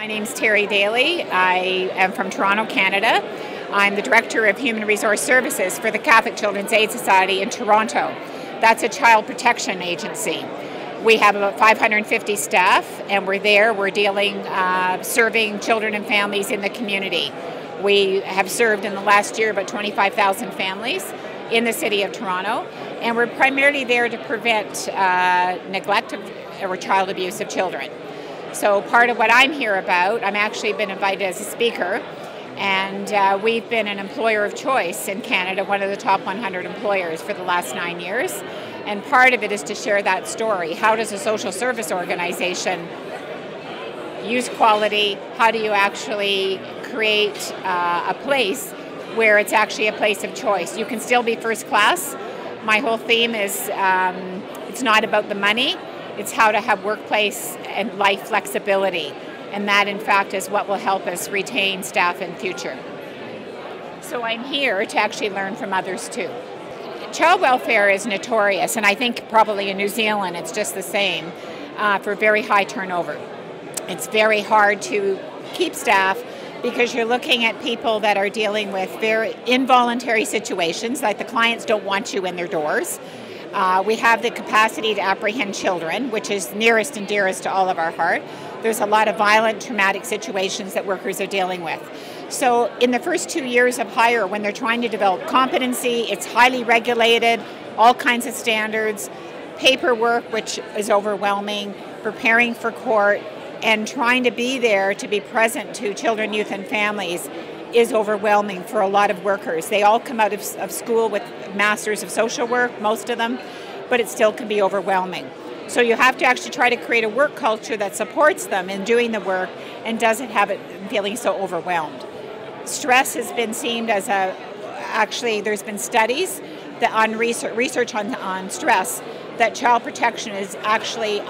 My name's Terry Daly. I am from Toronto, Canada. I'm the Director of Human Resource Services for the Catholic Children's Aid Society in Toronto. That's a child protection agency. We have about 550 staff, and we're dealing, serving children and families in the community. We have served in the last year about 25,000 families in the city of Toronto, and we're primarily there to prevent neglect or child abuse of children. So part of what I'm here about, I'm actually been invited as a speaker, and we've been an employer of choice in Canada, one of the top 100 employers for the last 9 years. And part of it is to share that story. How does a social service organization use quality? How do you actually create a place where it's actually a place of choice? You can still be first class. My whole theme is it's not about the money. It's how to have workplace and life flexibility. And that, in fact, is what will help us retain staff in future. So I'm here to actually learn from others too. Child welfare is notorious, and I think probably in New Zealand it's just the same, for very high turnover. It's very hard to keep staff because you're looking at people that are dealing with very involuntary situations, like the clients don't want you in their doors. We have the capacity to apprehend children, which is nearest and dearest to all of our heart. There's a lot of violent, traumatic situations that workers are dealing with. So in the first 2 years of hire, when they're trying to develop competency, it's highly regulated, all kinds of standards, paperwork, which is overwhelming, preparing for court, and trying to be there to be present to children, youth, and families is overwhelming for a lot of workers. They all come out of school with masters of social work, most of them, but it still can be overwhelming. So you have to actually try to create a work culture that supports them in doing the work and doesn't have it feeling so overwhelmed. Stress has been seen as actually there's been studies that on research on stress that child protection is actually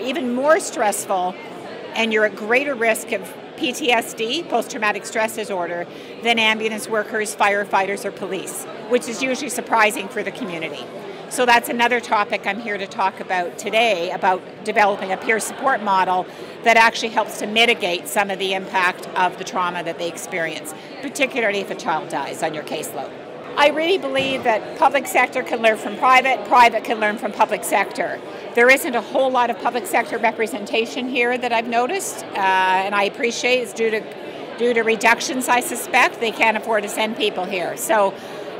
even more stressful, and you're at greater risk of PTSD, post-traumatic stress disorder, than ambulance workers, firefighters, or police, which is usually surprising for the community. So that's another topic I'm here to talk about today, about developing a peer support model that actually helps to mitigate some of the impact of the trauma that they experience, particularly if a child dies on your caseload. I really believe that public sector can learn from private can learn from public sector. There isn't a whole lot of public sector representation here that I've noticed, and I appreciate it's due to reductions, I suspect. They can't afford to send people here. So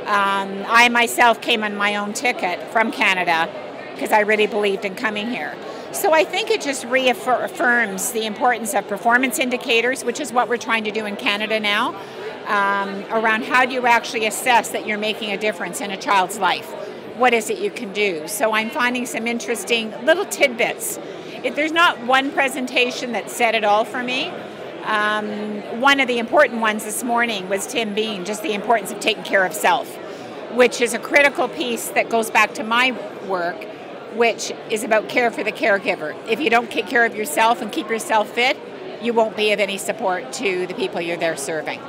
I myself came on my own ticket from Canada because I really believed in coming here. So I think it just reaffirms the importance of performance indicators, which is what we're trying to do in Canada now, around how do you actually assess that you're making a difference in a child's life. What is it you can do? So I'm finding some interesting little tidbits. There's not one presentation that said it all for me. One of the important ones this morning was Tim Bean, just the importance of taking care of self, which is a critical piece that goes back to my work, which is about care for the caregiver. If you don't take care of yourself and keep yourself fit, you won't be of any support to the people you're there serving.